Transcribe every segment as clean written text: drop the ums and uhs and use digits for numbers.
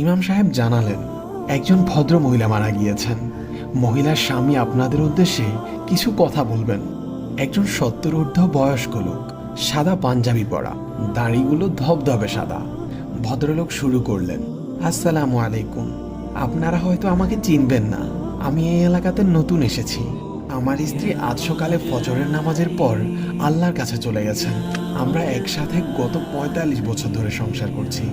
ইমাম সাহেব জানালেন, একজন ভদ্র মহিলা মারা গিয়েছেন। মহিলার স্বামী আপনাদের উদ্দেশ্যে কিছু কথা বলবেন। একজন 70 ঊর্ধ্ব বয়স্ক লোক, সাদা পাঞ্জাবি পরা, দাড়িগুলো ধবধবে সাদা। ভদ্রলোক শুরু করলেন, আসসালামু আলাইকুম। আপনারা হয়তো আমাকে চিনবেন না, আমি এই এলাকাতে নতুন এসেছি। আমার স্ত্রী আজ সকালে ফজরের নামাজের পর আল্লাহর কাছে চলে গেছেন। আমরা একসাথে গত ৪৫ বছর ধরে সংসার করছি।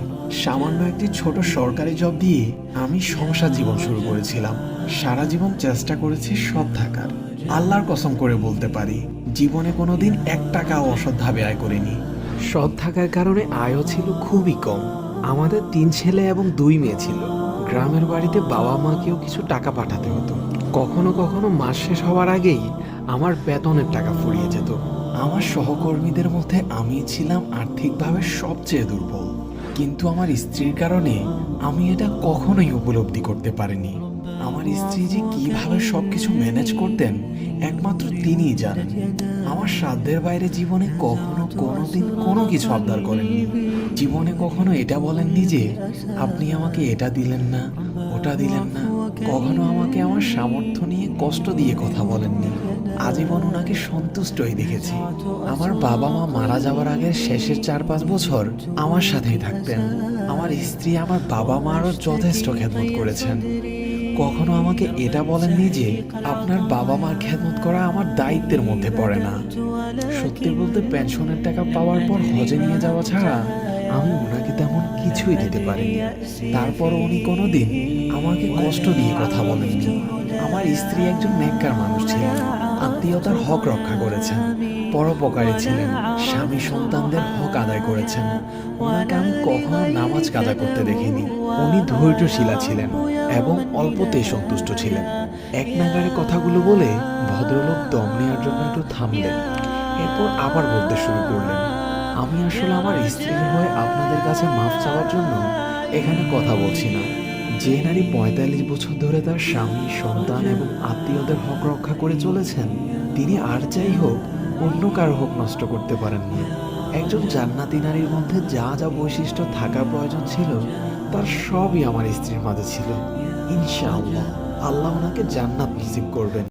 সামান্য একটি ছোট সরকারি জব দিয়ে আমি সংসার জীবন শুরু করেছিলাম। সারা জীবন চেষ্টা করেছি সৎ থাকার। আল্লাহর কসম করে বলতে পারি, জীবনে কোনোদিন ১ টাকাও অসৎভাবে আয় করিনি। সৎ থাকার কারণে আয়ও ছিল খুবই কম। আমাদের ৩ ছেলে এবং ২ মেয়ে ছিল। গ্রামের বাড়িতে বাবা মাকেও কিছু টাকা পাঠাতে হতো। কখনো কখনো মাস শেষ হওয়ার আগেই আমার বেতনের টাকা ফুরিয়ে যেত। আমার সহকর্মীদের মধ্যে আমি ছিলাম আর্থিকভাবে সবচেয়ে দুর্বল, কিন্তু আমার স্ত্রীর কারণে আমি এটা কখনোই উপলব্ধি করতে পারিনি। আমার স্ত্রী যে কিভাবে সবকিছু ম্যানেজ করতেন একমাত্র তিনিই জানেন। আমার সাধ্যের বাইরে জীবনে কখনো কোনোদিন কোনো কিছু আবদার করেননি। জীবনে কখনো এটা বলেননি যে আপনি আমাকে এটা দিলেন না, ওটা দিলেন না। কখনো আমাকে আমার সামর্থ্য নিয়ে কষ্ট দিয়ে কথা বলেননি। আজীবন ওনাকে সন্তুষ্টই দেখেছি। আমার বাবা মা মারা যাওয়ার আগে শেষের ৪-৫ বছর আমার সাথেই থাকতেন। আমার স্ত্রী আমার বাবা মারও যথেষ্ট খেদমত করেছেন। কখনো আমাকে এটা বলেননি যে আপনার বাবা মার খেদমত করা আমার দায়িত্বের মধ্যে পড়ে না। সত্যি বলতে পেনশনের টাকা পাওয়ার পর হজে নিয়ে যাওয়া ছাড়া আমি ওনাকে তেমন কিছুই দিতে পারিনি। তারপর উনি কোনোদিন আমাকে কষ্ট দিয়ে কথা বলেননি। আমার স্ত্রী একজন নেককার মানুষ ছিলেন, আত্মীয়তার হক রক্ষা করেছেন, পরোপকারী ছিলেন, স্বামী সন্তানদের হক আদায় করেছেন। ওনাকে আমি কখনো নামাজ কাজা করতে দেখিনি। উনি ধৈর্যশীলা ছিলেন এবং অল্পতেই সন্তুষ্ট ছিলেন। এক নাগাড়ে কথাগুলো বলে ভদ্রলোক দম নেওয়ার জন্য একটু থামলেন। এরপর আবার বলতে শুরু করলেন, আমি আসলে আমার স্ত্রীর হয়ে আপনাদের কাছে মাফ চাওয়ার জন্য এখানে কথা বলছি না। যে নারী ৪৫ বছর ধরে তার স্বামী, সন্তান এবং আত্মীয়দের হক রক্ষা করে চলেছেন, তিনি আর যাই হোক অন্য কারো হক নষ্ট করতে পারেননি। একজন জান্নাতি নারীর মধ্যে যা যা বৈশিষ্ট্য থাকা প্রয়োজন ছিল তার সবই আমার স্ত্রীর মাঝে ছিল। ইনশাআল্লাহ আল্লাহ ওনাকে জান্নাত নসিব করবেন।